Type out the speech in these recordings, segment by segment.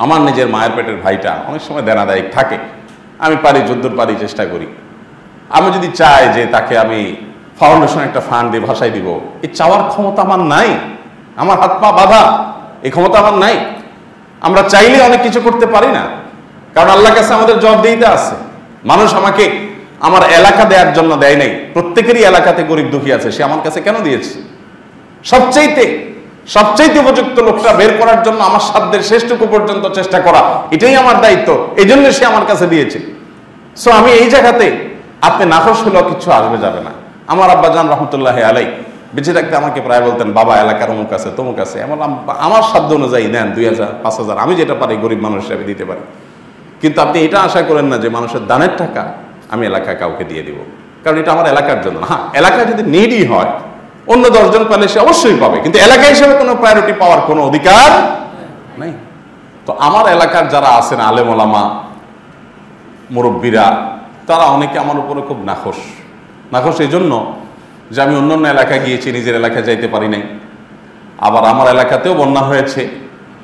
আমার নিজের মায়ের পেটের ভাইটা অনেক সময় দেনাদায়িক থাকে, আমি পারি যদ্দূর পারি চেষ্টা করি। আমি যদি চাই যে তাকে আমি ফাউন্ডেশন একটা ফান্ড দিয়ে ভাসাই দিব, এই চাওয়ার ক্ষমতা আমার নাই, আমার হাত পা বাঁধা, এই ক্ষমতা আমার নাই। আমরা চাইলে অনেক কিছু করতে পারি না, কারণ আল্লাহর কাছে আমাদের জবাবদিহিতা আছে। মানুষ আমাকে আমার এলাকা দেওয়ার জন্য দেয় নাই, প্রত্যেকেরই এলাকাতে গরিব দুঃখী আছে, সে আমার কাছে কেন দিয়েছে? সবচাইতে উপযুক্ত লোকটা বের করার জন্য আমার সাধ্যের শেষটুকু পর্যন্ত চেষ্টা করা, এটাই আমার দায়িত্ব, এই জন্য সে আমার কাছে দিয়েছে। সো আমি এই জায়গাতে আপনি নাখোশ হলেও কিছু আসবে যাবে না। আমার আব্বাজান রহমতুল্লাহ আলাই বেঁচে থাকতে আমাকে প্রায় বলতেন, বাবা এলাকার অমুক আছে তমুক আছে, আমার সাধ্য অনুযায়ী নেন 2000 5000, আমি যেটা পারি গরিব মানুষ হিসাবে দিতে পারি। কিন্তু আপনি এটা আশা করেন না যে মানুষের দানের টাকা আমি এলাকায় কাউকে দিয়ে দিব, কারণ এটা আমার এলাকার জন্য। হ্যাঁ, এলাকায় যদি নিডই হয়, অন্য 10 জন পেলে সে অবশ্যই পাবে, কিন্তু এলাকা হিসেবে কোনো প্রায়োরিটি পাওয়ার কোনো অধিকার নাই। তো আমার এলাকার যারা আছেন আলেম ওলামা মুরব্বীরা, তারা অনেকে আমার উপরে খুব নাখোশ এই জন্য যে আমি অন্য এলাকায় গিয়েছি, নিজের এলাকায় যাইতে পারি নাই। আবার আমার এলাকাতেও বন্যা হয়েছে,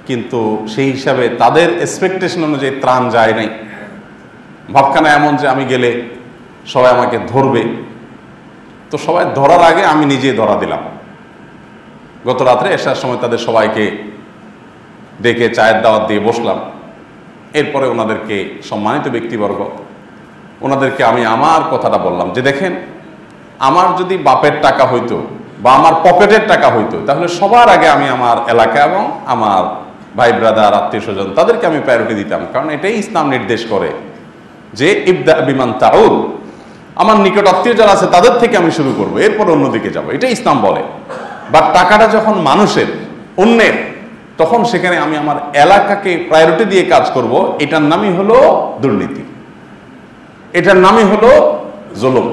কিন্তু সেই হিসাবে তাদের এক্সপেকটেশন অনুযায়ী ত্রাণ যায় নাই। ভাবখানা এমন যে আমি গেলে সবাই আমাকে ধরবে, তো সবাই ধরার আগে আমি নিজেই ধরা দিলাম। গত রাত্রে এসার সময় তাদের সবাইকে ডেকে চায়ের দাওয়াত দিয়ে বসলাম। এরপরে ওনাদেরকে, সম্মানিত ব্যক্তিবর্গ, ওনাদেরকে আমি আমার কথাটা বললাম যে দেখেন, আমার যদি বাপের টাকা হইতো বা আমার পকেটের টাকা হইতো, তাহলে সবার আগে আমি আমার এলাকা এবং আমার ভাই ব্রাদার আত্মীয় স্বজন তাদেরকে আমি প্রায়োরিটি দিতাম, কারণ এটাই ইসলাম নির্দেশ করে যে ইবদা বিমান তাউল, আমার নিকট আত্মীয় যারা আছে তাদের থেকে আমি শুরু করবো, এরপর অন্যদিকে যাবো, এটাই ইসলাম বলে। বাট টাকাটা যখন মানুষের, অন্যের, তখন সেখানে আমি আমার এলাকাকে প্রায়োরিটি দিয়ে কাজ করব, এটার নামই হলো দুর্নীতি, এটার নামই হলো জুলুম,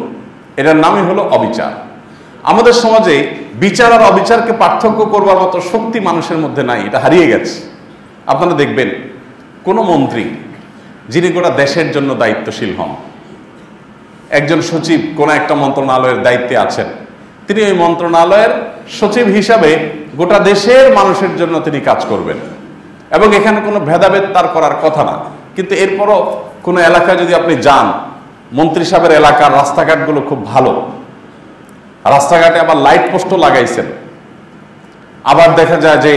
এটার নামই হলো অবিচার। আমাদের সমাজে বিচার আর অবিচারকে পার্থক্য করবার মতো শক্তি মানুষের মধ্যে নাই, এটা হারিয়ে গেছে। আপনারা দেখবেন কোনো মন্ত্রী যিনি গোটা দেশের জন্য দায়িত্বশীল হন, একজন সচিব কোনো একটা মন্ত্রণালয়ের দায়িত্বে আছেন, তিনি ওই মন্ত্রণালয়ের সচিব হিসাবে গোটা দেশের মানুষের জন্য তিনি কাজ করবেন, এবং এখানে কোনো ভেদাভেদ তার করার কথা না। কিন্তু এরপরও কোনো এলাকায় যদি আপনি যান, মন্ত্রী সাহেবের এলাকার রাস্তাঘাটগুলো খুব ভালো, রাস্তাঘাটে আবার লাইট পোস্টও লাগাইছেন, আবার দেখা যায় যে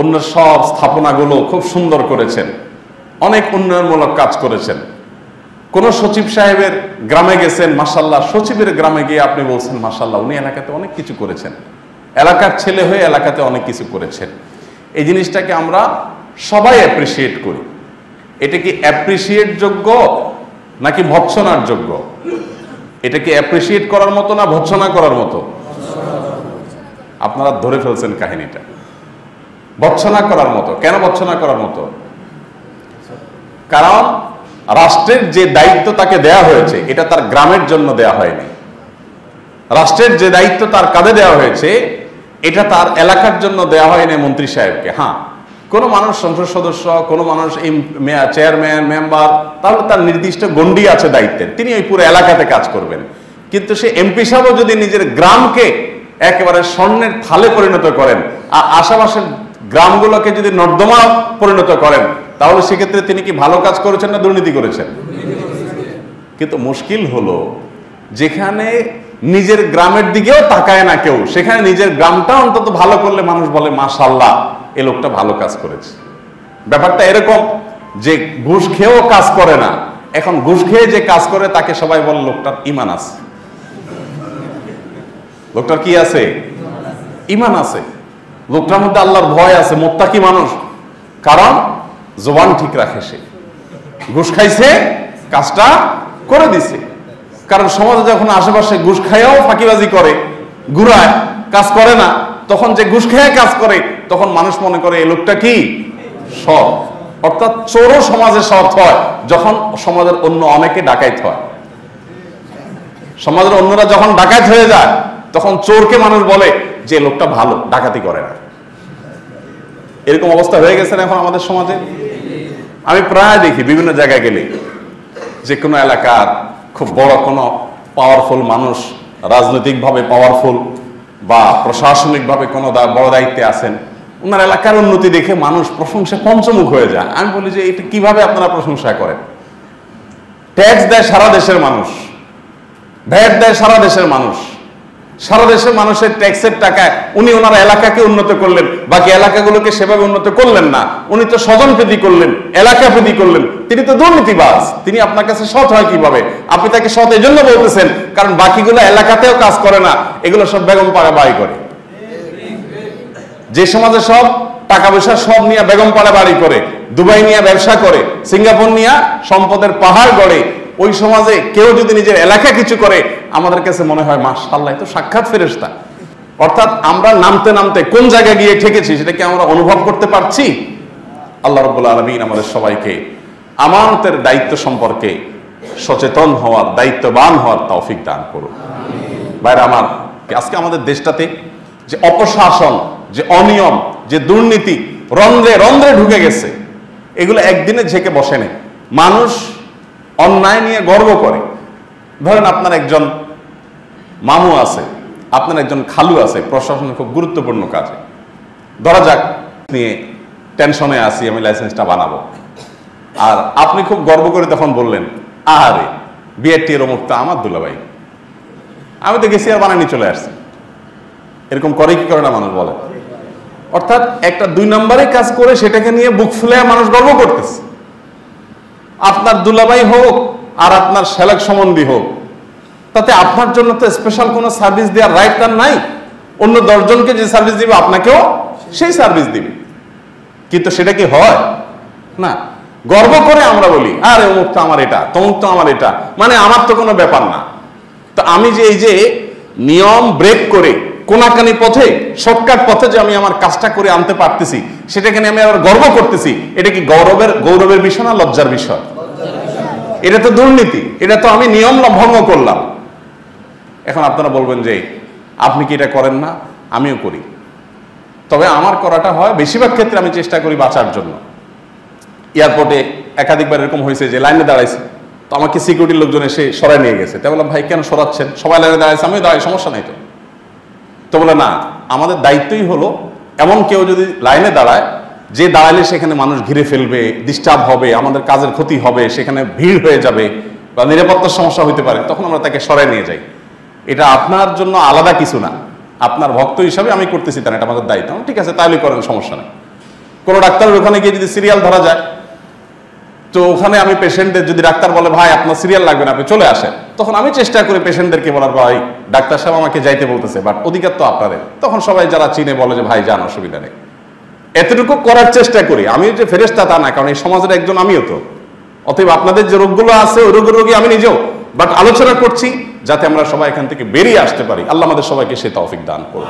অন্য সব স্থাপনাগুলো খুব সুন্দর করেছেন, অনেক উন্নয়নমূলক কাজ করেছেন। কোন সচিব সাহেবের গ্রামে গেছেন, মাশাআল্লাহ, সচিবের গ্রামে গিয়ে আপনি বলছেন মাশাআল্লাহ, উনি এলাকাতে অনেক কিছু করেছেন, এলাকার ছেলে হয়ে এলাকাতে অনেক কিছু করেছেন। এই জিনিসটাকে আমরা সবাই অ্যাপ্রিসিয়েট করি। এটা কি অ্যাপ্রিসিয়েট যোগ্য নাকি ভৎসনার যোগ্য? এটা কি অ্যাপ্রিসিয়েট করার মতো না ভৎসনা করার মতো? আপনারা ধরে ফেলছেন কাহিনীটা, ভৎসনা করার মতো। কেন ভৎসনা করার মতো? কারণ রাষ্ট্রের যে দায়িত্ব তাকে দেয়া হয়েছে, এটা তার গ্রামের জন্য দেয়া হয়নি। রাষ্ট্রের যে দায়িত্ব তার কাঁধে দেওয়া হয়েছে, এটা তার এলাকার জন্য দেওয়া হয়নি মন্ত্রী সাহেবকে। হ্যাঁ, কোনো মানুষ সংসদ সদস্য, কোনো মানুষ চেয়ারম্যান, মেম্বার, তাহলে তার নির্দিষ্ট গণ্ডি আছে দায়িত্বের, তিনি ওই পুরো এলাকাতে কাজ করবেন। কিন্তু সে এমপি সাহেবও যদি নিজের গ্রামকে একেবারে স্বর্ণের থালে পরিণত করেন আর আশেপাশের গ্রামগুলোকে যদি নর্দমা পরিণত করেন, তাহলে সেক্ষেত্রে তিনি কি ভালো কাজ করেছেন না দুর্নীতি করেছেন? কিন্তু মুশকিল হলো যেখানে নিজের গ্রামের দিকেও তাকায় না কেউ, সেখানে নিজের গ্রামটা অন্তত ভালো করলে মানুষ বলে মাশাআল্লাহ, এই লোকটা ভালো কাজ করেছে। ব্যাপারটা এরকম যে ঘুষ খেয়েও কাজ করে না, এখন ঘুষ খেয়ে যে কাজ করে তাকে সবাই বলে লোকটার ঈমান আছে। লোকটার কি আছে? ঈমান আছে, লোকটার মধ্যে আল্লাহর ভয় আছে, মুত্তাকি মানুষ। কারণ জবান ঠিক রাখে, সে ঘুষ খাইছে, কাজটা করে দিছে। কারণ সমাজে যখন আশেপাশে ঘুষ খাইয়াও ফাঁকিবাজি করে, ঘুরায়, কাজ করে না, তখন যে ঘুষ খেয়ে কাজ করে, তখন মানুষ মনে করে এই লোকটা কি সৎ। অর্থাৎ চোরও সমাজে সৎ হয় যখন সমাজের অন্য অনেকে ডাকাইত হয়। সমাজের অন্যরা যখন ডাকাইত হয়ে যায়, তখন চোরকে মানুষ বলে যে লোকটা ভালো, ডাকাতি করে না। এরকম অবস্থা হয়ে গেছে না এখন আমাদের সমাজে। আমি প্রায় দেখি বিভিন্ন জায়গায় গেলে, যে কোনো এলাকার খুব বড় কোনো পাওয়ারফুল মানুষ, রাজনৈতিকভাবে পাওয়ারফুল বা প্রশাসনিকভাবে কোনো বড় দায়িত্বে আছেন, ওনার এলাকার উন্নতি দেখে মানুষ প্রশংসা পঞ্চমুখ হয়ে যায়। আমি বলি যে এটা কিভাবে আপনারা প্রশংসা করেন? ট্যাক্স দেয় সারা দেশের মানুষ, ভ্যাট দেয় সারা দেশের মানুষ, সারা দেশের মানুষের ট্যাক্সের টাকায় উনি ওনার এলাকাকে উন্নত করলেন, বাকি এলাকাগুলোকে সেভাবে উন্নত করলেন না। উনি তো স্বজন প্রীতি করলেন, এলাকা প্রীতি করলেন, তিনি তো দুর্নীতিবাজ। তিনি আপনার কাছে সৎ হয় কিভাবে? আপনি তাকে সৎ এই জন্য বলতেছেন কারণ বাকিগুলো এলাকাতেও কাজ করে না, এগুলো সব বেগম পাড়া বাড়ি করে। যে সমাজে সব টাকা পয়সা সব নিয়ে বেগম পাড়া বাড়ি করে, দুবাই নিয়ে ব্যবসা করে, সিঙ্গাপুর নিয়ে সম্পদের পাহাড় গড়ে, ওই সমাজে কেউ যদি নিজের এলাকা কিছু করে আমাদের কাছে মনে হয় মাশাআল্লাহ তো সাক্ষাৎ ফেরেশতা। অর্থাৎ আমরা নামতে নামতে কোন জায়গায় গিয়ে ঠেকেছি সেটা কি আমরা অনুভব করতে পারছি? আল্লাহ রাব্বুল আলামিন আমাদের সবাইকে আমানতের দায়িত্ব সম্পর্কে সচেতন হওয়ার, দায়িত্ববান হওয়ার তৌফিক দান করুন। ভাইরা আমার, আজকে আমাদের দেশটাতে যে অপশাসন, যে অনিয়ম, যে দুর্নীতি রন্ধ্রে রন্ধ্রে ঢুকে গেছে, এগুলো একদিনে ঝেঁকে বসে নেই। মানুষ অন্যায় নিয়ে গর্ব করে। ধরেন আপনার একজন মামু আছে, আপনার একজন খালু আছে প্রশাসনের খুব গুরুত্বপূর্ণ কাজে, ধরা যাক নিয়ে টেনশনে আছি আমি লাইসেন্সটা বানাবো, আর আপনি খুব গর্ব করে তখন বললেন আরে বিআরটি এর অমুকটা আমার দুলাভাই, আমি তো গেছি আর বানানি চলে আসছি। এরকম করে কি করে না মানুষ বলে? অর্থাৎ একটা 2 নম্বরে কাজ করে সেটাকে নিয়ে বুক ফুলে মানুষ গর্ব করতেছে। আপনার দুলাভাই হোক আর আপনার শ্যালক সম্বন্ধী হোক, তাতে আপনার জন্য তো স্পেশাল কোনো সার্ভিস দেওয়ার রাইট তার নাই। অন্য 10 জনকে যে সার্ভিস দিবে আপনাকেও সেই সার্ভিস দিবে, কিন্তু সেটা কি হয় না? গর্ব করে আমরা বলি আরে অমুক তো আমার এটা, তমুক তো আমার এটা, মানে আমার তো কোনো ব্যাপার না। তো আমি যে এই যে নিয়ম ব্রেক করে কোনাকানি পথে, শর্টকাট পথে যে আমি আমার কাজটা করে আনতে পারতেছি, সেটাকে নিয়ে আমি আবার গর্ব করতেছি, এটা কি গৌরবের বিষয় না লজ্জার বিষয়? এটা তো দুর্নীতি, এটা তো আমি নিয়ম ভঙ্গ করলাম। এখন আপনারা বলবেন যে আপনি কি এটা করেন না? আমিও করি, তবে আমার করাটা হয় বেশিরভাগ ক্ষেত্রে আমি চেষ্টা করি বাঁচার জন্য। এয়ারপোর্টে একাধিকবার এরকম হয়েছে যে লাইনে দাঁড়াইছে, তো আমাকে সিকিউরিটির লোকজন এসে সরাই নিয়ে গেছে। তাই বললাম ভাই কেন সরাচ্ছেন? সবাই লাইনে দাঁড়াইছে, আমিও দাঁড়াই, সমস্যা নাই তো। তো বলে না, আমাদের দায়িত্বই হলো এমন কেউ যদি লাইনে দাঁড়ায় যে দাঁড়ালে সেখানে মানুষ ঘিরে ফেলবে, ডিস্টার্ব হবে, আমাদের কাজের ক্ষতি হবে, সেখানে ভিড় হয়ে যাবে বা নিরাপত্তার সমস্যা হতে পারে, তখন আমরা তাকে সরাই নিয়ে যাই। এটা আপনার জন্য আলাদা কিছু না, আপনার ভক্ত হিসাবে আমি করতেছি, তার এটা আমাদের দায়িত্ব। ঠিক আছে, তাহলে করেন, সমস্যা নেই। কোনো ডাক্তারের ওখানে গিয়ে যদি সিরিয়াল ধরা যায়, তো ওখানে আমি পেশেন্টদের, যদি ডাক্তার বলে ভাই আপনার সিরিয়াল লাগবে না, আপনি চলে আসেন, তখন আমি চেষ্টা করি পেশেন্টদেরকে বলার ভাই ডাক্তার সাহেব আমাকে যাইতে বলতেছে, বাট অধিকার তো আপনাদের। তখন সবাই যারা চিনে বলে যে ভাই যান, অসুবিধা নেই। এতটুকু করার চেষ্টা করি। আমি যে ফেরেশতা তা না, কারণ এই সমাজের একজন আমিও তো। অতএব আপনাদের যে রোগগুলো আছে ওই রোগী আমি নিজেও, বাট আলোচনা করছি যাতে আমরা সবাই এখান থেকে বেরিয়ে আসতে পারি। আল্লাহ আমাদের সবাইকে সে তৌফিক দান করুন।